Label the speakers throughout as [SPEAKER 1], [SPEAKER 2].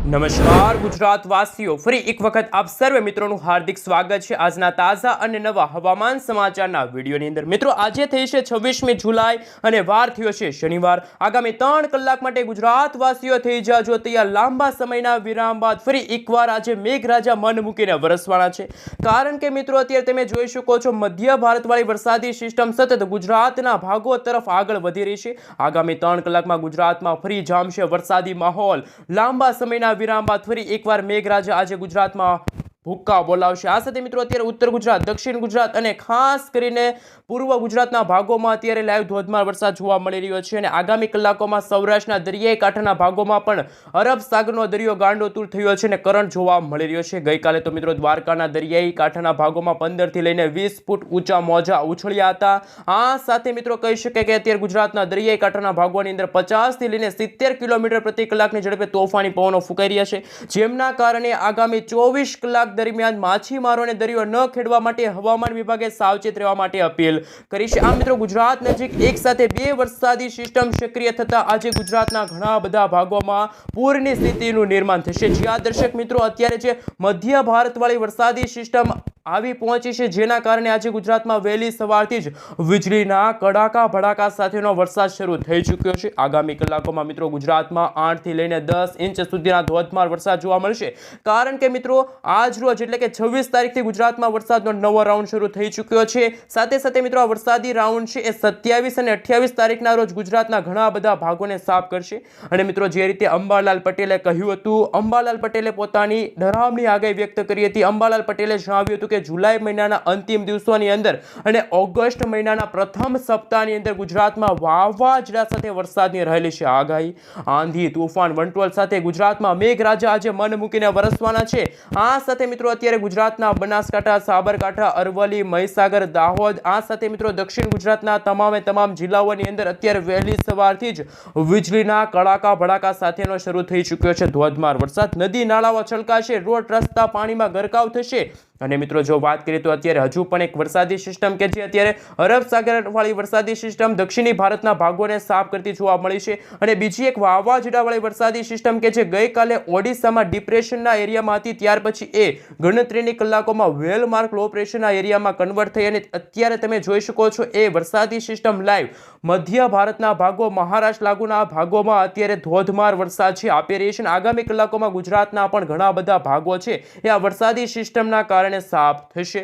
[SPEAKER 1] નમસ્કાર ગુજરાતવાસીઓ, ફરી એક વખત આપ સર્વે મિત્રોનું હાર્દિક સ્વાગત છે આજના તાજા અને નવા હવામાન સમાચારના વિડીયોની અંદર। મિત્રો, આજે થઈ છે 26મી જુલાઈ અને વાર થયો છે શનિવાર। આગામી 3 કલાક માટે ગુજરાતવાસીઓ થઈ જાજો તૈયાર। લાંબા સમયના વિરામ બાદ ફરી એકવાર આજે મેઘરાજા મન મૂકીને વરસવાના છે। કારણ કે મિત્રો, અત્યારે તમે જોઈ શકો છો મધ્ય ભારતવાળી વરસાદી સિસ્ટમ સતત ગુજરાતના ભાગો તરફ આગળ વધી રહી છે। આગામી 3 કલાકમાં ગુજરાતમાં ફરી જામશે વરસાદી માહોલ। લાંબા સમયના વિરામ બાદ ફરી એકવાર મેઘરાજા આજે ગુજરાતમાં ભૂક્કા બોલાવશે। આ સાથે મિત્રો, અત્યારે ઉત્તર ગુજરાત, દક્ષિણ ગુજરાત અને ખાસ કરીને પૂર્વ ગુજરાતના ભાગોમાં અત્યારે લાઈવ ધોધમાર વરસાદ જોવા મળી રહ્યો છે અને આગામી કલાકોમાં સૌરાષ્ટ્રના દરિયાઈ કાંઠાના ભાગોમાં પણ અરબ સાગરનો દરિયો ગાંડોતુર થયો છે અને કરંટ જોવા મળી રહ્યો છે। ગઈકાલે તો મિત્રો દ્વારકાના દરિયાઈ કાંઠાના ભાગોમાં 15 થી લઈને 20 ફૂટ ઊંચા મોજા ઉછળ્યા હતા। આ સાથે મિત્રો કહી શકાય કે અત્યારે ગુજરાતના દરિયાઈ કાંઠાના ભાગોની અંદર 50 થી લઈને 70 કિલોમીટર પ્રતિ કલાકની ઝડપે તોફાની પવનો ફૂંકાઈ રહ્યા છે, જેમના કારણે આગામી 24 કલાક દરમિયાન માછીમારોને દરિયો ન ખેડવા માટે હવામાન વિભાગે સાવચેત રહેવા માટે અપીલ કરી છે। આ મિત્રો, ગુજરાત નજીક એક સાથે 2 વરસાદી સિસ્ટમ સક્રિય થતા આજે ગુજરાતના ઘણા બધા ભાગોમાં પૂરની સ્થિતિનું નિર્માણ થશે। જ્યાં દર્શક મિત્રો, અત્યારે જે મધ્ય ભારતવાળી વરસાદી સિસ્ટમ આવી પહોંચી છે, જેના કારણે આજે ગુજરાતમાં વહેલી સવારથી જ વીજળીના કડાકા ભડાકા સાથેનો વરસાદ શરૂ થઈ ચૂક્યો છે। આગામી કલાકોમાં મિત્રો ગુજરાતમાં 8 થી લઈને 10 ઇંચ સુધીના ધોધમાર વરસાદ જોવા મળશે। કારણ કે મિત્રો, આજ રોજ એટલે કે 26 તારીખથી ગુજરાતમાં વરસાદનો નવો રાઉન્ડ શરૂ થઈ ચૂક્યો છે। સાથે સાથે મિત્રો, આ વરસાદી રાઉન્ડ છે એ 27 અને 28 તારીખના રોજ ગુજરાતના ઘણા બધા ભાગોને સાફ કરશે। અને મિત્રો, જે રીતે અંબાલાલ પટેલે કહ્યું હતું, અંબાલાલ પટેલે પોતાની ડરામણી આગાહી વ્યક્ત કરી હતી। અંબાલાલ પટેલે જણાવ્યું હતું કે જુલાઈ મહિનાના અંતિમ દિવસોની અંદર અને ઓગસ્ટ મહિનાના પ્રથમ સપ્તાહની અંદર ગુજરાતમાં વાવાઝોડા સાથે વરસાદની રહેલી છે આગાહી। આંધી, તૂફાન, વંટોળ સાથે ગુજરાતમાં મેઘરાજા આજે મન મૂકીને વરસવાના છે। આ સાથે મિત્રો, અત્યારે ગુજરાતના બનાસકાંઠા, સાબરકાંઠા, અરવલ્લી, મહીસાગર, દાહોદ, આ સાથે મિત્રો દક્ષિણ ગુજરાતના તમામે તમામ જિલ્લાઓની અંદર અત્યારે વહેલી સવારથી જ વીજળીના કડાકા ભડાકા સાથેનો શરૂ થઈ ચૂક્યો છે ધોધમાર વરસાદ। નદી નાળાઓ છલકાશે, રોડ રસ્તા પાણીમાં ગરકાવ થશે। અને મિત્રો, જો વાત કરીએ તો અત્યારે હજુ પણ એક વરસાદી સિસ્ટમ કે જે અત્યારે અરબ સાગર વાળી વરસાદી સિસ્ટમ દક્ષિણી ભારતના ભાગોને સાફ કરતી જોવા મળી છે અને બીજી એક વાવાઝોડા વાળી વરસાદી સિસ્ટમ કે જે ગઈકાલે ઓડિશામાં ડિપ્રેશનના એરિયામાં હતી, ત્યાર પછી એ ગણતરીની કલાકોમાં વેલ માર્ક લો પ્રેશરના એરિયામાં કન્વર્ટ થઈ અને અત્યારે તમે જોઈ શકો છો એ વરસાદી સિસ્ટમ લાઈવ મધ્ય ભારતના ભાગો, મહારાષ્ટ્ર લાગુના ભાગોમાં અત્યારે ધોધમાર વરસાદ છે આપી રહી છે અને આગામી કલાકોમાં ગુજરાતના પણ ઘણા બધા ભાગો છે એ આ વરસાદી સિસ્ટમના કારણે સાફ થશે।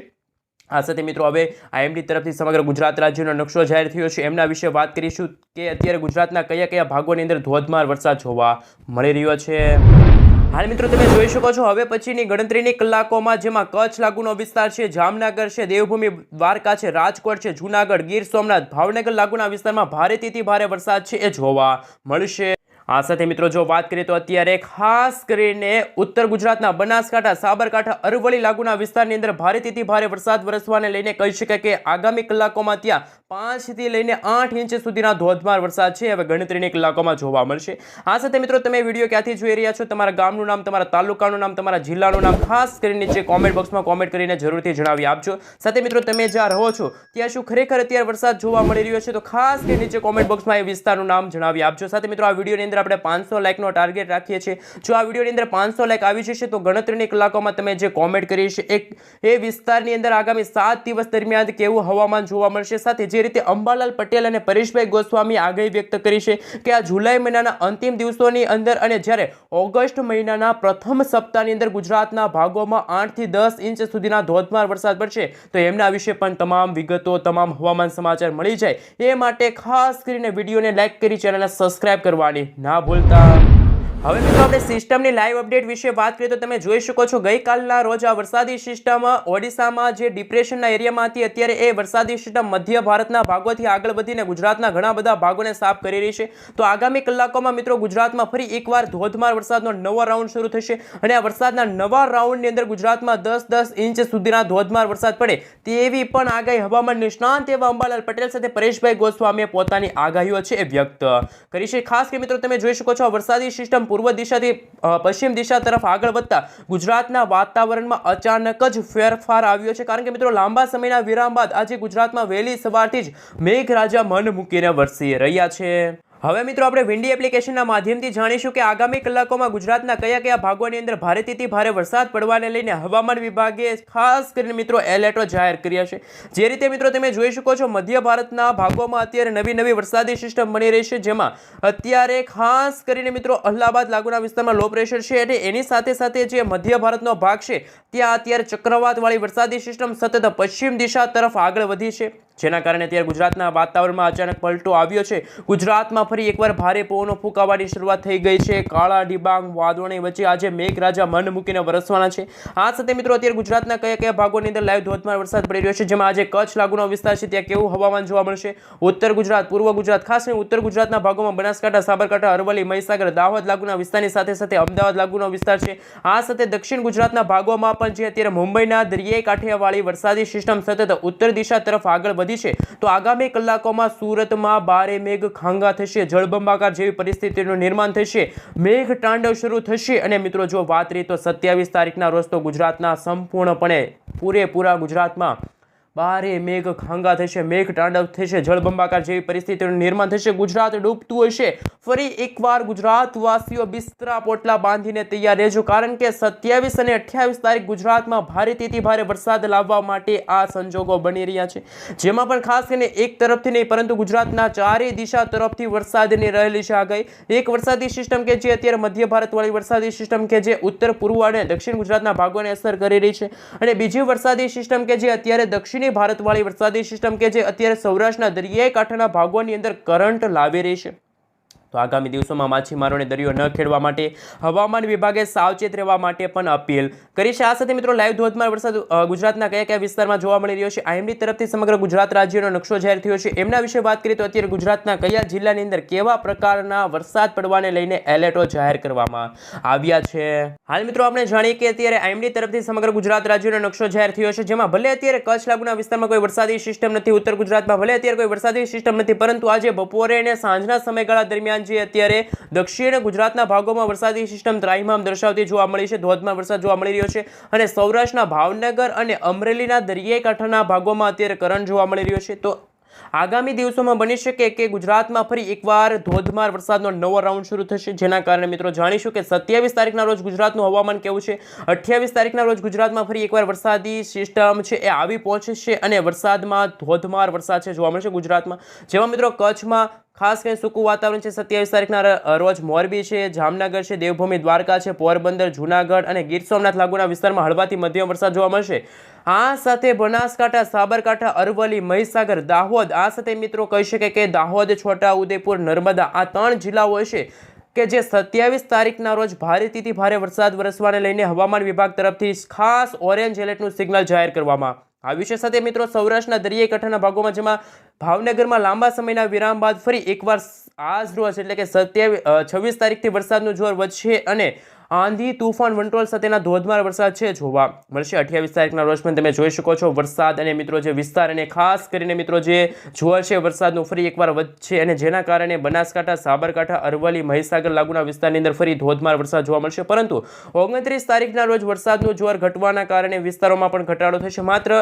[SPEAKER 1] આ સાથે મિત્રો, હવે આઈએમડી તરફથી સમગ્ર ગુજરાત રાજ્યનો નકશો જાહેર થયો છે, એમના વિશે વાત કરીશું કે અત્યારે ગુજરાતના કયા કયા ભાગોની અંદર ધોધમાર વરસાદ જોવા મળી રહ્યો છે। હાલ મિત્રો, તમે જોઈ શકો છો હવે પછીની ગણતરીની કલાકોમાં જેમાં કચ્છ લાગુનો વિસ્તાર છે, જામનગર છે, દેવભૂમિ દ્વારકા છે, રાજકોટ છે, જૂનાગઢ, ગીર સોમનાથ, ભાવનગર લાગુના વિસ્તારમાં ભારેથી ભારે વરસાદ છે એ જોવા મળશે। આ સાથે મિત્રો, જો વાત કરીએ તો અત્યારે ખાસ કરીને ઉત્તર ગુજરાતના બનાસકાંઠા, સાબરકાંઠા, અરવલ્લી લાગુના વિસ્તારની અંદર ભારેથી ભારે વરસાદ વરસવાને લઈને કહી શકાય કે આગામી કલાકોમાં ત્યાં 5 થી લઈને 8 ઇંચ સુધીના ધોધમાર વરસાદ છે હવે ગણતરીની કલાકોમાં જોવા મળશે। આ સાથે મિત્રો, તમે વિડીયો ક્યાંથી જોઈ રહ્યા છો, તમારા ગામનું નામ, તમારા તાલુકાનું નામ, તમારા જિલ્લાનું નામ ખાસ કરીને નીચે કોમેન્ટ બોક્સમાં કોમેન્ટ કરીને જરૂરથી જણાવી આપજો। સાથે મિત્રો, તમે જ્યાં રહો છો ત્યાં શું ખરેખર અત્યારે વરસાદ જોવા મળી રહ્યો છે, તો ખાસ કરીને નીચે કોમેન્ટ બોક્સમાં એ વિસ્તારનું નામ જણાવી આપજો। સાથે મિત્રો, આ વિડીયોની આપણે 500 લાઈકનો ટાર્ગેટ રાખીએ છીએ। જો આ વિડીયોની અંદર 500 લાઈક આવી જશે તો ગણતરીની કલાકોમાં તમે જે કોમેન્ટ કરી છે એ વિસ્તારની અંદર આગામી 7 દિવસ દરમિયાન કેવું હવામાન જોવા મળશે। સાથે જે રીતે અંબાલાલ પટેલ અને પરેશભાઈ ગોસ્વામી આગાહી વ્યક્ત કરી છે કે આ જુલાઈ મહિનાના અંતિમ દિવસોની અંદર અને જ્યારે ઓગસ્ટ મહિનાના પ્રથમ સપ્તાહની અંદર ગુજરાતના ભાગોમાં 8 થી 10 ઇંચ સુધીના ધોધમાર વરસાદ પડશે, તો એમના વિશે પણ તમામ વિગતો, તમામ હવામાન સમાચાર મળી જાય એ માટે ખાસ કરીને વિડીયોને લાઈક કરી ચેનલને સબસ્ક્રાઇબ કરવાની ના ભૂલતા। હવે મિત્રો, આપણે સિસ્ટમની લાઈવ અપડેટ વિશે વાત કરીએ તો તમે જોઈ શકો છો ગઈકાલના રોજ આ વરસાદી સિસ્ટમ ઓડિશામાં જે ડિપ્રેશનના એરિયામાં હતી, અત્યારે એ વરસાદી સિસ્ટમ મધ્ય ભારતના ભાગોથી આગળ વધીને ગુજરાતના ઘણા બધા ભાગોને સાફ કરી રહી છે। તો આગામી કલાકોમાં મિત્રો ગુજરાતમાં ફરી એકવાર ધોધમાર વરસાદનો નવો રાઉન્ડ શરૂ થશે અને આ વરસાદના નવા રાઉન્ડની અંદર ગુજરાતમાં 10-10 ઇંચ સુધીના ધોધમાર વરસાદ પડે તેવી પણ આગાહી હવામાન નિષ્ણાંત એવા અંબાલાલ પટેલ સાથે પરેશભાઈ ગોસ્વામીએ પોતાની આગાહીઓ છે એ વ્યક્ત કરી છે। ખાસ કે મિત્રો, તમે જોઈ શકો છો આ વરસાદી સિસ્ટમ પૂર્વ દિશાથી પશ્ચિમ દિશા તરફ આગળ વધતા ગુજરાતના વાતાવરણમાં અચાનક જ ફેરફાર આવ્યો છે। કારણ કે મિત્રો, લાંબા સમયના વિરામ બાદ આજે ગુજરાતમાં વહેલી સવારથી જ મેઘરાજા મન મૂકીને વરસી રહ્યા છે। હવે મિત્રો આપણે વિન્ડી એપ્લિકેશનના માધ્યમથી જાણીશું કે આગામી કલાકોમાં ગુજરાતના કયા ભાગોની અંદર ભારેથી ભારે વરસાદ પડવાને લઈને હવામાન વિભાગે ખાસ કરીને મિત્રો એલર્ટો જાહેર કર્યા છે। જે રીતે મિત્રો તમે જોઈ શકો છો મધ્ય ભારતના ભાગોમાં અત્યારે નવી વરસાદી સિસ્ટમ બની રહી છે, જેમાં અત્યારે ખાસ કરીને મિત્રો અલ્હાબાદ લાગુના વિસ્તારમાં લો પ્રેશર છે અને એની સાથે જે મધ્ય ભારતનો ભાગ છે ત્યાં અત્યારે ચક્રવાતવાળી વરસાદી સિસ્ટમ સતત પશ્ચિમ દિશા તરફ આગળ વધી છે, જેના કારણે અત્યારે ગુજરાતના વાતાવરણમાં અચાનક પલટો આવ્યો છે। ગુજરાતમાં ફરી એકવાર ભારે પવનો ફૂંકાવાની શરૂઆત થઈ ગઈ છે। કાળા ડિબાંગ વાદળોની વચ્ચે આજે મેઘરાજા મન મૂકીને વરસવાના છે। આ સાથે મિત્રો અત્યારે ગુજરાતના કયા ભાગોની અંદર લાઈવ ધોધમાર વરસાદ પડી રહ્યો છે, જેમાં આજે કચ્છ લાગુનો વિસ્તાર છે ત્યાં કેવું હવામાન જોવા મળશે। ઉત્તર ગુજરાત, પૂર્વ ગુજરાત, ખાસ કરીને ઉત્તર ગુજરાતના ભાગોમાં બનાસકાંઠા, સાબરકાંઠા, અરવલ્લી, મહીસાગર, દાહોદ લાગુના વિસ્તારની સાથે અમદાવાદ લાગુનો વિસ્તાર છે। આ સાથે દક્ષિણ ગુજરાતના ભાગોમાં પણ જે અત્યારે મુંબઈના દરિયાઈ કાંઠેવાળી વરસાદી સિસ્ટમ સતત ઉત્તર દિશા તરફ આગળ વધી છે, તો આગામી કલાકોમાં સુરતમાં ભારે મેઘ ખાંગા થશે, જળબંબાકાર જેવી પરિસ્થિતિનું નિર્માણ થશે, મેઘ તાંડવ શરૂ થશે। અને મિત્રો જો વાત રહી તો 27 તારીખના રોજ તો ગુજરાતના સંપૂર્ણપણે પૂરેપૂરા ગુજરાતમાં ભારે મેઘ ખાંગા થશે, મેઘ તાંડવ થશે, જળબંબાકાર જેવી પરિસ્થિતિનું નિર્માણ થશે, ગુજરાત ડૂબતું હશે। ફરી એકવાર ગુજરાતવાસીઓ બિસ્તરા પોટલા બાંધીને તૈયાર રહેજો, કારણ કે 27 અને 28 તારીખ ગુજરાતમાં ભારેથી ભારે વરસાદ લાવવા માટે આ સંજોગો બની રહ્યા છે, જેમાં પણ ખાસ કરીને એક તરફથી નહીં પરંતુ ગુજરાતના ચારેય દિશા તરફથી વરસાદની રહેલી છે આગાહી। એક વરસાદી સિસ્ટમ કે જે અત્યારે મધ્ય ભારતવાળી વરસાદી સિસ્ટમ કે જે ઉત્તર પૂર્વ અને દક્ષિણ ગુજરાતના ભાગોને અસર કરી રહી છે, અને બીજી વરસાદી સિસ્ટમ કે જે અત્યારે દક્ષિણ ભારતવાળી વરસાદી સિસ્ટમ કે જે અત્યારે સૌરાષ્ટ્રના દરિયાઈ કાંઠાના ભાગોની અંદર કરંટ લાવી રહી છે। તો આગામી દિવસોમાં માછીમારોને દરિયો ન ખેડવા માટે હવામાન વિભાગે સાવચેત રહેવા માટે પણ અપીલ કરી છે। આ સાથે મિત્રો લાઈવ ધોધમાર વરસાદ ગુજરાતના કયા વિસ્તારમાં જોવા મળી રહ્યો છે, આઈએમડી તરફથી સમગ્ર ગુજરાત રાજ્યનો નકશો જાહેર થયો છે, એમના વિશે વાત કરીએ તો અત્યારે ગુજરાતના કયા જિલ્લાની અંદર કેવા પ્રકારના વરસાદ પડવાને લઈને એલર્ટો જાહેર કરવામાં આવ્યા છે। હાલ મિત્રો આપણે જાણીએ કે અત્યારે આઈએમડી તરફથી સમગ્ર ગુજરાત રાજ્યનો નકશો જાહેર થયો છે, જેમાં ભલે અત્યારે કચ્છ લાગુના વિસ્તારમાં કોઈ વરસાદી સિસ્ટમ નથી, ઉત્તર ગુજરાતમાં ભલે અત્યારે કોઈ વરસાદી સિસ્ટમ નથી, પરંતુ આજે બપોરે અને સાંજના સમયગાળા દરમિયાન જે અત્યારે દક્ષિણ ગુજરાતના ભાગોમાં વરસાદી સિસ્ટમ ત્રાહિમામ દર્શાવતી જોવા મળી છે, ધોધમાર વરસાદ જોવા મળી રહ્યો છે, અને સૌરાષ્ટ્રના ભાવનગર અને અમરેલીના દરિયાઈ કાંઠાના ભાગોમાં અત્યારે કરંટ જોવા મળી રહ્યો છે। તો આગામી દિવસોમાં બની શકે કે ગુજરાતમાં ફરી એકવાર ધોધમાર વરસાદનો નવો રાઉન્ડ શરૂ થશે, જેના કારણે મિત્રો જાણીશું કે 27 તારીખના રોજ ગુજરાતનું હવામાન કેવું છે। 28 તારીખના રોજ ગુજરાતમાં ફરી એકવાર વરસાદી સિસ્ટમ છે એ આવી પહોંચશે અને વરસાદમાં ધોધમાર વરસાદ છે જોવા મળશે ગુજરાતમાં, જેમાં મિત્રો કચ્છમાં ખાસ કરીને સૂકું વાતાવરણ છે। 27 તારીખના રોજ મોરબી છે, જામનગર છે, દેવભૂમિ દ્વારકા છે, પોરબંદર, જૂનાગઢ અને ગીર સોમનાથ લાગુના વિસ્તારમાં હળવાથી મધ્યમ વરસાદ જોવા મળશે। આ સાથે બનાસકાંઠા, સાબરકાંઠા, અરવલ્લી, મહીસાગર, દાહોદ, આ સાથે મિત્રો કહી શકાય કે દાહોદ, છોટા ઉદેપુર, નર્મદા આ 3 જિલ્લાઓ છે કે જે 27 તારીખના રોજ ભારેથી ભારે વરસાદ વરસવાને લઈને હવામાન વિભાગ તરફથી ખાસ ઓરેન્જ એલર્ટનું સિગ્નલ જાહેર કરવામાં આવ્યું છે। સાથે મિત્રો સૌરાષ્ટ્રના દરિયાઈ કાંઠાના ભાગોમાં, જેમાં ભાવનગરમાં લાંબા સમયના વિરામ બાદ ફરી એકવાર આજ રોજ એટલે કે 26 તારીખથી વરસાદનું જોર વધશે અને આંધી, તૂફાન, વંટોળ સાથેના ધોધમાર વરસાદ છે જોવા મળશે। 28 તારીખના રોજ પણ તમે જોઈ શકો છો વરસાદ અને મિત્રો જે વિસ્તાર અને ખાસ કરીને મિત્રો જે જોર છે વરસાદનું ફરી એકવાર વધશે, અને જેના કારણે બનાસકાંઠા, સાબરકાંઠા, અરવલ્લી, મહીસાગર લાગુના વિસ્તારની અંદર ફરી ધોધમાર વરસાદ જોવા મળશે। પરંતુ 29 તારીખના રોજ વરસાદનું જોર ઘટવાના કારણે વિસ્તારોમાં પણ ઘટાડો થશે। માત્ર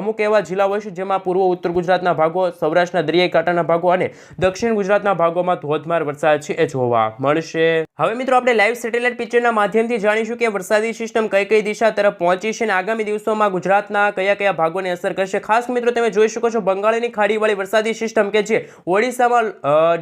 [SPEAKER 1] અમુક એવા જિલ્લાઓ છે જેમાં પૂર્વ ઉત્તર ગુજરાતના ભાગો, સૌરાષ્ટ્રના દરિયાઈ કાંઠાના ભાગો અને દક્ષિણ ગુજરાતના ભાગોમાં ધોધમાર વરસાદ છે એ જોવા મળશે। હવે મિત્રો આપણે લાઈવ સેટેલાઇટ પિક્ચરના માધ્યમથી જાણીશું કે વરસાદી સિસ્ટમ કઈ દિશા તરફ પહોંચી છે અને આગામી દિવસોમાં ગુજરાતના કયા ભાગોને અસર કરશે। ખાસ મિત્રો તમે જોઈ શકો છો બંગાળની ખાડીવાળી વરસાદી સિસ્ટમ કે જે ઓડિશામાં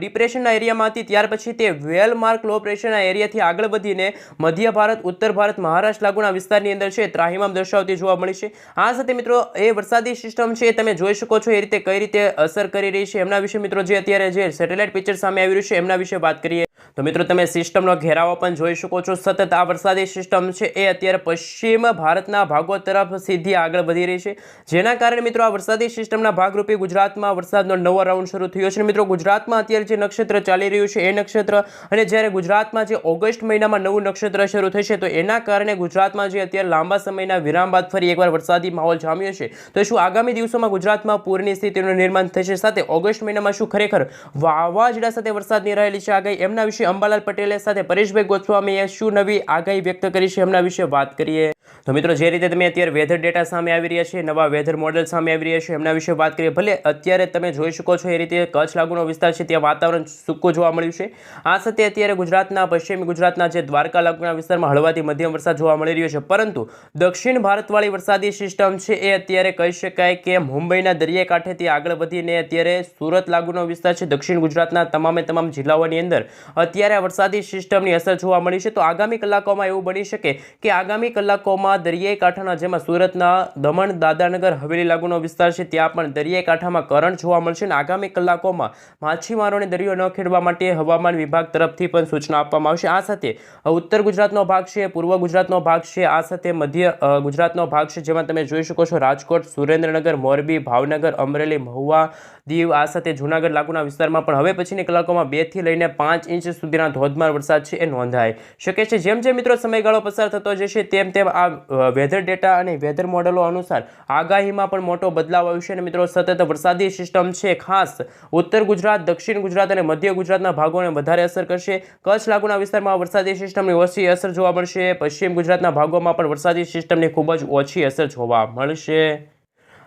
[SPEAKER 1] ડિપ્રેશનના એરિયામાં હતી, ત્યાર પછી તે વેલ માર્ક લો પ્રેશરના એરિયાથી આગળ વધીને મધ્ય ભારત, ઉત્તર ભારત, મહારાષ્ટ્ર લાગુના વિસ્તારની અંદર છે ત્રાહિમામ દર્શાવતી જોવા મળી છે। આ સાથે મિત્રો એ વરસાદી સિસ્ટમ છે તમે જોઈ શકો છો એ રીતે કઈ રીતે અસર કરી રહી છે એમના વિશે મિત્રો જે અત્યારે જે સેટેલાઇટ પિક્ચર સામે આવી રહ્યું છે એમના વિશે વાત કરીએ તો મિત્રો તમે સિસ્ટમનો ઘેરાવો પણ જોઈ શકો છો। સતત આ વરસાદી સિસ્ટમ છે એ અત્યારે પશ્ચિમ ભારતના ભાગો તરફ સીધી આગળ વધી રહી છે, જેના કારણે મિત્રો આ વરસાદી સિસ્ટમના ભાગરૂપે ગુજરાતમાં વરસાદનો નવો રાઉન્ડ શરૂ થયો છે। મિત્રો ગુજરાતમાં અત્યારે જે નક્ષત્ર ચાલી રહ્યું છે એ નક્ષત્ર, અને જ્યારે ગુજરાતમાં જે ઓગસ્ટ મહિનામાં નવું નક્ષત્ર શરૂ થશે તો એના કારણે ગુજરાતમાં જે અત્યારે લાંબા સમયના વિરામ બાદ ફરી એકવાર વરસાદી માહોલ જામ્યો છે, તો શું આગામી દિવસોમાં ગુજરાતમાં પૂરની સ્થિતિનું નિર્માણ થશે? સાથે ઓગસ્ટ મહિનામાં શું ખરેખર વાવાઝોડા સાથે વરસાદની રહેલી છે આગાહી, એમના વિશે અંબાલાલ પટેલે સાથે પરેશભાઈ ગોસ્વામીએ શું નવી આગાહી વ્યક્ત કરી છે એમના વિશે વાત કરીએ તો મિત્રો જે રીતે તમે અત્યારે વેધર ડેટા સામે આવી રહ્યા છે, નવા વેધર મોડેલ સામે આવી રહ્યા છે, એમના વિશે વાત કરીએ. ભલે અત્યારે તમે જોઈ શકો છો એ રીતે કચ્છ લાગુનો વિસ્તાર છે ત્યાં વાતાવરણ સૂકું જોવા મળ્યું છે. આ સાથે અત્યારે ગુજરાતના પશ્ચિમી ગુજરાતના જે દ્વારકા લાગુના વિસ્તારમાં હળવાથી મધ્યમ વરસાદ જોવા મળી રહ્યો છે. પરંતુ દક્ષિણ ભારતવાળી વરસાદી સિસ્ટમ છે એ અત્યારે કહી શકાય કે મુંબઈના દરિયા કાંઠેથી આગળ વધીને અત્યારે સુરત લાગુનો વિસ્તાર છે, દક્ષિણ ગુજરાતના તમામ જિલ્લાઓની અંદર અત્યારે આ વરસાદી સિસ્ટમની અસર જોવા મળી છે. તો આગામી કલાકોમાં એવું બની શકે કે આગામી કલાકોમાં દરિયાઈ કાંઠાના જેમાં સુરતના દમણ દાદરાનગર હવેલી લાગુનો વિસ્તાર છે ત્યાં પણ દરિયાઈ કાંઠામાં કરંટ જોવા મળશે અને આગામી કલાકોમાં માછીમારોને દરિયો ન ખેડવા માટે હવામાન વિભાગ તરફથી પણ સૂચના આપવામાં આવશે. આ સાથે ઉત્તર ગુજરાતનો ભાગ છે, પૂર્વ ગુજરાતનો ભાગ છે, આ સાથે મધ્ય ગુજરાતનો ભાગ છે જેમાં તમે જોઈ શકો છો રાજકોટ, સુરેન્દ્રનગર, મોરબી, ભાવનગર, અમરેલી, મહુવા, દીવ, આ સાથે જૂનાગઢ લાગુના વિસ્તારમાં પણ હવે પછીની કલાકોમાં 2 થી લઈને 5 ઇંચ સુધીના ધોધમાર વરસાદ છે એ નોંધાઈ શકે છે. જેમ જેમ મિત્રો સમયગાળો પસાર થતો જશે તેમ આ વેધર ડેટા અને વેધર મોડેલો અનુસાર આગાહીમાં પણ મોટો બદલાવ આવશે અને મિત્રો સતત વરસાદી સિસ્ટમ છે ખાસ ઉત્તર ગુજરાત, દક્ષિણ ગુજરાત અને મધ્ય ગુજરાતના ભાગોને વધારે અસર કરશે. કચ્છ લાગુના વિસ્તારમાં વરસાદી સિસ્ટમની ઓછી અસર જોવા મળશે. પશ્ચિમ ગુજરાતના ભાગોમાં પણ વરસાદી સિસ્ટમની ખૂબ જ ઓછી અસર જોવા મળશે.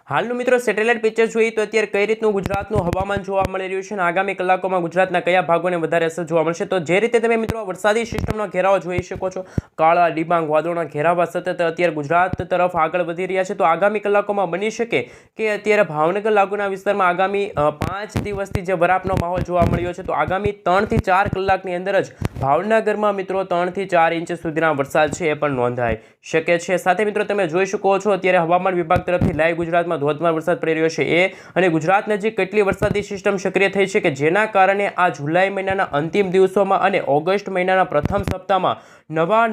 [SPEAKER 1] હાલનું મિત્રો સેટેલાઇટ પિક્ચર જોઈએ તો અત્યારે કઈ રીતનું ગુજરાતનું હવામાન જોવા મળી રહ્યું છે અને આગામી કલાકોમાં ગુજરાતના કયા ભાગોને વધારે અસર જોવા મળશે. તો જે રીતે તમે મિત્રો વરસાદી સિસ્ટમનો ઘેરાવો જોઈ શકો છો, કાળા ડિબાંગ વાદળોના ઘેરાવા સતત અત્યારે ગુજરાત તરફ આગળ વધી રહ્યા છે. તો આગામી કલાકોમાં બની શકે કે અત્યારે ભાવનગર લાગુના વિસ્તારમાં આગામી 5 દિવસથી જે વરાપનો માહોલ જોવા મળ્યો છે તો આગામી 3 થી 4 કલાકની અંદર જ ભાવનગરમાં મિત્રો 3 થી 4 ઇંચ સુધીના વરસાદ છે એ પણ નોંધાઈ શકે છે. સાથે મિત્રો તમે જોઈ શકો છો અત્યારે હવામાન વિભાગ તરફથી લાઈવ ગુજરાતમાં ધોધમાર વરસાદ પડી રહ્યો છે એ અને ગુજરાત નજીક કેટલી વરસાદી સિસ્ટમ સક્રિય થઈ છે કે જેના કારણે આ જુલાઈ મહિનાના અંતિમ દિવસોમાં અને ઓગસ્ટ મહિનાના પ્રથમ સપ્તાહમાં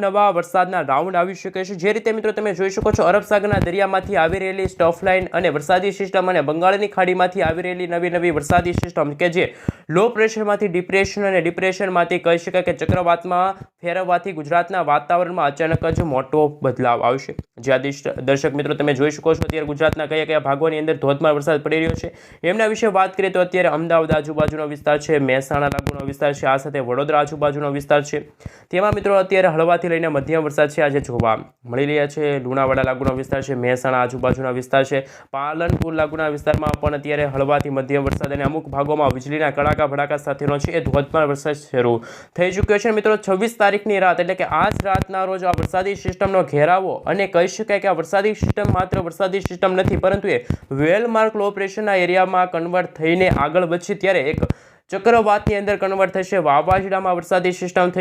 [SPEAKER 1] નવા વરસાદના રાઉન્ડ આવી શકે છે. જે રીતે મિત્રો તમે જોઈ શકો છો અરબ સાગરના દરિયામાંથી આવી રહેલી સ્ટફ લાઇન અને વરસાદી સિસ્ટમ અને બંગાળની ખાડીમાંથી આવી રહેલી નવી વરસાદી સિસ્ટમ કે જે લો પ્રેશરમાંથી ડિપ્રેશન અને ડિપ્રેશનમાંથી કહી શકાય કે ચક્રવાતમાં ફેરવવાથી ગુજરાતના વાતાવરણમાં અચાનક જ મોટો બદલાવ આવશે. જ્યાં દર્શક મિત્રો તમે જોઈ શકો છો અત્યારે ગુજરાતના કયા ભાગોની અંદર ધોધમાર વરસાદ પડી રહ્યો છે એમના વિશે વાત કરીએ તો અત્યારે અમદાવાદ આજુબાજુનો વિસ્તાર છે, મહેસાણા લાગુનો વિસ્તાર છે, આ સાથે વડોદરા આજુબાજુનો વિસ્તાર છે તેમાં મિત્રો અત્યારે હળવાથી લઈને મધ્યમ વરસાદ છે આજે જોવા મળી રહ્યા છે. લુણાવાડા લાગુનો વિસ્તાર છે, મહેસાણા આજુબાજુના વિસ્તાર છે, પાલનપુર લાગુના વિસ્તારમાં પણ અત્યારે હળવાથી મધ્યમ વરસાદ અને અમુક ભાગોમાં વીજળીના કડાકા ભડાકા સાથેનો છે એ ધોધમાર વરસાદ શરૂ થઈ ચૂક્યો છે. મિત્રો 26 તારીખની રાત એટલે કે આજ રાતના રોજ આ વરસાદી સિસ્ટમનો ઘેરાવો અને કહી શકાય કે આ વરસાદી સિસ્ટમ માત્ર વરસાદી સિસ્ટમ નથી પરંતુ એ વેલમાર્ક લો પ્રેશરના એરિયામાં કન્વર્ટ થઈને આગળ વધશે ત્યારે એક ચક્રવાતની અંદર કન્વર્ટ થશે, વાવાઝોડામાં વરસાદી સિસ્ટમ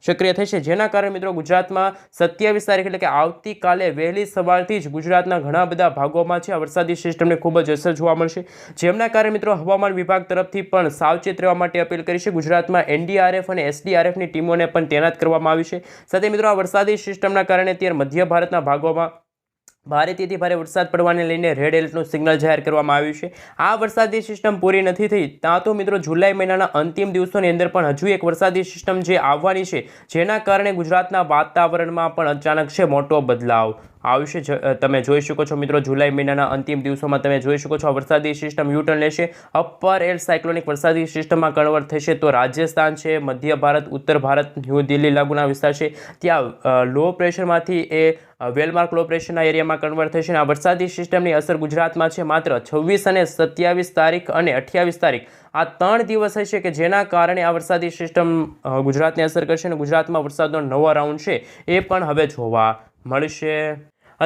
[SPEAKER 1] સક્રિય થશે જેના કારણે મિત્રો ગુજરાતમાં 27 તારીખ એટલે કે આવતીકાલે વહેલી સવારથી જ ગુજરાતના ઘણા બધા ભાગોમાં છે આ વરસાદી સિસ્ટમને ખૂબ જ અસર જોવા મળશે. જેમના કારણે મિત્રો હવામાન વિભાગ તરફથી પણ સાવચેત રહેવા માટે અપીલ કરી છે. ગુજરાતમાં NDRF અને SDRFની ટીમોને પણ તૈનાત કરવામાં આવી છે. સાથે મિત્રો આ વરસાદી સિસ્ટમના કારણે અત્યારે મધ્ય ભારતના ભાગોમાં ભારેથી ભારે વરસાદ પડવાને લઈને રેડ એલર્ટનું સિગ્નલ જાહેર કરવામાં આવ્યું છે. આ વરસાદી સિસ્ટમ પૂરી નથી થઈ ત્યાં તો મિત્રો જુલાઈ મહિનાના અંતિમ દિવસોની અંદર પણ હજુ એક વરસાદી સિસ્ટમ જે આવવાની છે જેના કારણે ગુજરાતના વાતાવરણમાં પણ અચાનક છે મોટો બદલાવ આવશે. તમે જોઈ શકો છો મિત્રો જુલાઈ મહિનાના અંતિમ દિવસોમાં તમે જોઈ શકો છો આ વરસાદી સિસ્ટમ યુટર્ન લેશે, અપર એર સાયક્લોનિક વરસાદી સિસ્ટમમાં કન્વર્ટ થશે. તો રાજસ્થાન છે, મધ્ય ભારત, ઉત્તર ભારત, ન્યૂ દિલ્હી લાગુના વિસ્તાર છે ત્યાં લો પ્રેશરમાંથી એ વેલમાર્ક લો પ્રેશરના એરિયામાં કન્વર્ટ થશે. આ વરસાદી સિસ્ટમની અસર ગુજરાતમાં છે માત્ર 26 અને 27 તારીખ અને 28 તારીખ આ 3 દિવસ હશે કે જેના કારણે આ વરસાદી સિસ્ટમ ગુજરાતને અસર કરશે અને ગુજરાતમાં વરસાદનો નવો રાઉન્ડ છે એ પણ હવે જોવા મળશે.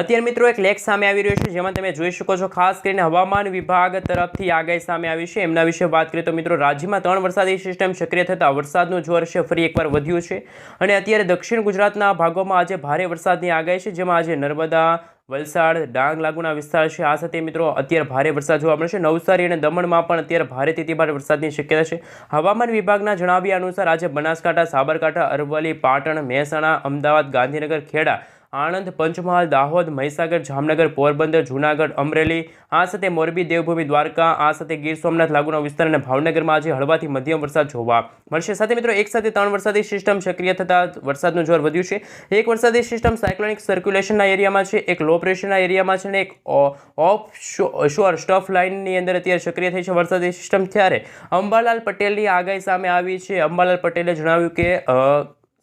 [SPEAKER 1] અત્યારે મિત્રો એક લેખ સામે આવી રહ્યો છે જેમાં તમે જોઈ શકો છો ખાસ કરીને હવામાન વિભાગ તરફથી આગાહી સામે આવી છે એમના વિશે વાત કરીએ તો મિત્રો રાજ્યમાં 3 વરસાદી સિસ્ટમ સક્રિય થતાં વરસાદનું જોર છે ફરી એકવાર વધ્યું છે અને અત્યારે દક્ષિણ ગુજરાતના ભાગોમાં આજે ભારે વરસાદની આગાહી છે જેમાં આજે નર્મદા, વલસાડ, ડાંગ લાગુના વિસ્તાર છે. આ સાથે મિત્રો અત્યારે ભારે વરસાદ જોવા મળશે. નવસારી અને દમણમાં પણ અત્યારે ભારેથી ભારે વરસાદની શક્યતા છે. હવામાન વિભાગના જણાવ્યા અનુસાર આજે બનાસકાંઠા, સાબરકાંઠા, અરવલ્લી, પાટણ, મહેસાણા, અમદાવાદ, ગાંધીનગર, ખેડા, આણંદ, પંચમહાલ, દાહોદ, મહીસાગર, જામનગર, પોરબંદર, જૂનાગઢ, અમરેલી, આ સાથે મોરબી, દેવભૂમિ, દ્વારકા, આ સાથે ગીર સોમનાથ લાગુનો વિસ્તાર અને ભાવનગરમાં આજે હળવાથી મધ્યમ વરસાદ જોવા મળશે. સાથે મિત્રો એક સાથે 3 વરસાદી સિસ્ટમ સક્રિય થતાં વરસાદનું જોર વધ્યું છે. એક વરસાદી સિસ્ટમ સાયક્લોનિક સર્ક્યુલેશનના એરિયામાં છે, એક લો પ્રેશરના એરિયામાં છે અને એક ઓફ શોર સ્ટફ લાઇનની અંદર અત્યારે સક્રિય થઈ છે વરસાદી સિસ્ટમ. ત્યારે અંબાલાલ પટેલની આગાહી સામે આવી છે. અંબાલાલ પટેલે જણાવ્યું કે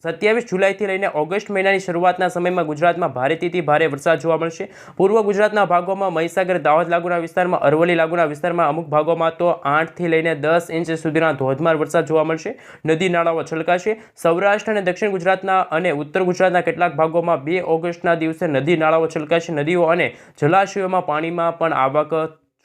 [SPEAKER 1] 27 જુલાઈથી લઈને ઓગસ્ટ મહિનાની શરૂઆતના સમયમાં ગુજરાતમાં ભારેથી ભારે વરસાદ જોવા મળશે. પૂર્વ ગુજરાતના ભાગોમાં મહીસાગર, દાહોદ લાગુના વિસ્તારમાં, અરવલ્લી લાગુના વિસ્તારમાં અમુક ભાગોમાં તો 8થી લઈને 10 ઇંચ સુધીના ધોધમાર વરસાદ જોવા મળશે. નદી નાળાઓ છલકાશે. સૌરાષ્ટ્ર અને દક્ષિણ ગુજરાતના અને ઉત્તર ગુજરાતના કેટલાક ભાગોમાં 2 ઓગસ્ટના દિવસે નદી નાળાઓ છલકાશે. નદીઓ અને જલાશયોમાં પાણીમાં પણ આવક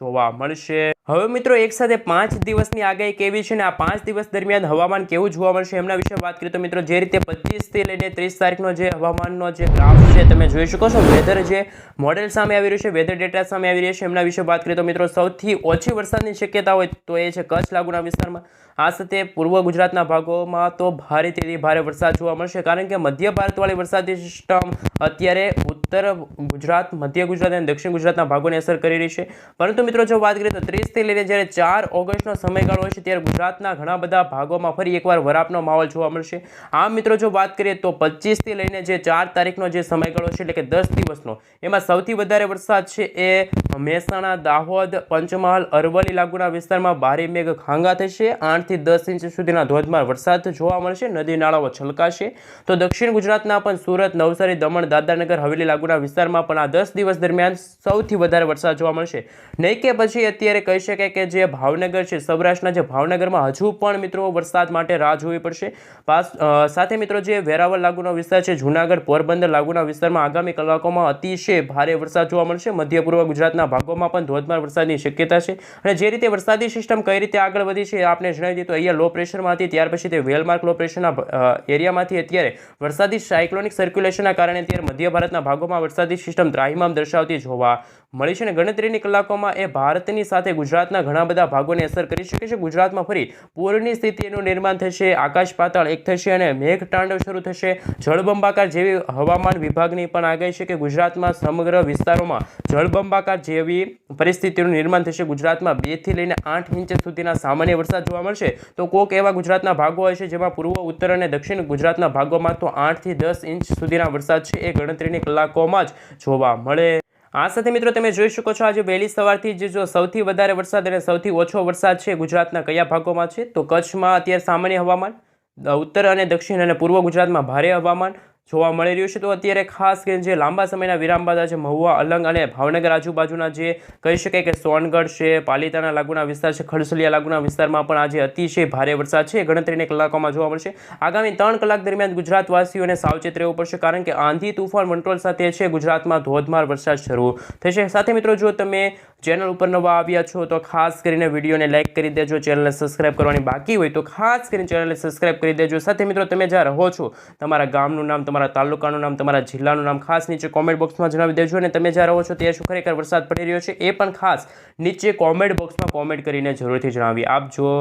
[SPEAKER 1] જોવા મળશે. હવે મિત્રો એક સાથે 5 દિવસની આગાહી કેવી છે અને આ 5 દિવસ દરમિયાન હવામાન કેવું જોવા મળશે એમના વિશે વાત કરીએ તો મિત્રો જે રીતે 25 થી લઈને 30 તારીખનો જે હવામાનનો જે ગ્રાફ છે તમે જોઈ શકો છો. વેધર જે મોડેલ સામે આવી રહ્યું છે, વેધર ડેટા સામે આવી રહ્યા છે એમના વિશે વાત કરીએ તો મિત્રો સૌથી ઓછી વરસાદની શક્યતા હોય તો એ છે કચ્છ લાગુના વિસ્તારમાં. આ સાથે પૂર્વ ગુજરાતના ભાગોમાં તો ભારેથી ભારે વરસાદ જોવા મળશે કારણ કે મધ્ય ભારતવાળી વરસાદી સિસ્ટમ અત્યારે ઉત્તર ગુજરાત, મધ્ય ગુજરાત અને દક્ષિણ ગુજરાતના ભાગોને અસર કરી રહી છે. પરંતુ મિત્રો જો વાત કરીએ તો 30 થી લઈને જ્યારે 4 ઓગસ્ટનો સમયગાળો હોય છે ત્યારે ગુજરાતના ઘણા બધા ભાગોમાં ફરી એકવાર વરાપનો માહોલ જોવા મળશે. આમ મિત્રો જો વાત કરીએ તો 25 થી લઈને જે 4 તારીખનો જે સમયગાળો છે એટલે કે 10 દિવસનો, એમાં સૌથી વધારે વરસાદ છે એ મહેસાણા, દાહોદ, પંચમહાલ, અરવલ્લી લાગુના વિસ્તારમાં ભારે મેઘ ખાંગા થશે. 8 થી 10 ઇંચ સુધીના ધોધમાર વરસાદ જોવા મળશે. નદી નાળાઓ છલકાશે. તો દક્ષિણ ગુજરાતના પણ સુરત, નવસારી, દમણ, દાદરાનગર હવેલી લાગુના વિસ્તારમાં પણ આ 10 દિવસ દરમિયાન સૌથી વધારે વરસાદ જોવા મળશે. નહીં કે પછી અત્યારે કહી શકાય કે જે ભાવનગર છે, સૌરાષ્ટ્રના જે ભાવનગરમાં હજુ પણ મિત્રો વરસાદ માટે રાહ જોવી પડશે. સાથે મિત્રો જે વેરાવળ લાગુનો વિસ્તાર છે, જૂનાગઢ, પોરબંદર લાગુના વિસ્તારમાં આગામી કલાકોમાં અતિશય ભારે વરસાદ જોવા મળશે. મધ્ય પૂર્વ ગુજરાતના ભાગોમાં પણ ધોધમાર વરસાદની શક્યતા છે. અને જે રીતે વરસાદી સિસ્ટમ કઈ રીતે આગળ વધી છે આપણે જણાવી દીધું. અહીંયા લો પ્રેશરમાં હતી, ત્યાર પછી તે વેલમાર્ક લો પ્રેશરના એરિયામાંથી અત્યારે વરસાદી સાયક્લોનિક સર્ક્યુલેશનના કારણે અત્યારે મધ્ય ભારતના ભાગોમાં વરસાદી સિસ્ટમ ત્રાહિમામ દર્શાવતી જોવા મળી છે. અને ગણતરીની કલાકોમાં એ ભારતની સાથે ગુજરાતના ઘણા બધા ભાગોને અસર કરી શકે છે. ગુજરાતમાં ફરી પૂરની સ્થિતિનું નિર્માણ થશે, આકાશ પાતાળ એક થશે અને મેઘતાંડવ શરૂ થશે. જળબંબાકાર જેવી હવામાન વિભાગની પણ આગાહી છે કે ગુજરાતમાં સમગ્ર વિસ્તારોમાં જળબંબાકાર જેવી પરિસ્થિતિનું નિર્માણ થશે. ગુજરાતમાં 2 થી લઈને 8 ઇંચ સુધીના સામાન્ય વરસાદ જોવા મળશે. તો કોક એવા ગુજરાતના ભાગો હોય છે જેમાં પૂર્વ, ઉત્તર અને દક્ષિણ ગુજરાતના ભાગોમાં તો 8 થી 10 ઇંચ સુધીના વરસાદ છે એ ગણતરીની કલાકોમાં જ જોવા મળે. આ સાથે મિત્રો તમે જોઈ શકો છો આજે વહેલી સવારથી જ જો સૌથી વધારે વરસાદ અને સૌથી ઓછો વરસાદ છે ગુજરાતના કયા ભાગોમાં છે તો કચ્છમાં અત્યારે સામાન્ય હવામાન, ઉત્તર અને દક્ષિણ અને પૂર્વ ગુજરાતમાં ભારે હવામાન જોવા મળી રહ્યું છે. તો અત્યારે ખાસ કરીને જે લાંબા સમયના વિરામ બાદ આજે મહુવા, અલંગ અને ભાવનગર આજુબાજુના જે કહી શકાય કે સોનગઢ છે, પાલિતાણા લાગુના વિસ્તાર છે, ખડસલિયા લાગુના વિસ્તારમાં પણ આજે અતિશય ભારે વરસાદ છે ગણતરીની કલાકોમાં જોવા મળશે. આગામી 3 કલાક દરમિયાન ગુજરાતવાસીઓને સાવચેત રહેવું પડશે કારણ કે આંધી, તુફાન, વંટોળ સાથે છે ગુજરાતમાં ધોધમાર વરસાદ શરૂ થશે. સાથે મિત્રો જો તમે ચેનલ ઉપર નવા આવ્યા છો તો ખાસ કરીને વિડીયોને લાઇક કરી દેજો. ચેનલને સબસ્ક્રાઇબ કરવાની બાકી હોય તો ખાસ કરીને ચેનલને સબસ્ક્રાઇબ કરી દેજો. સાથે મિત્રો તમે જ્યાં રહો છો તમારા ગામનું નામ, તમારા તાલુકાનું નામ, તમારા જિલ્લાનું નામ ખાસ નીચે કોમેન્ટ બોક્સમાં જણાવી દેજો. અને તમે જ્યાં રહો છો ત્યાં શું ખરેખર વરસાદ પડી રહ્યો છે એ પણ ખાસ નીચે કોમેન્ટ બોક્સમાં કોમેન્ટ કરીને જરૂરથી જણાવી આપજો.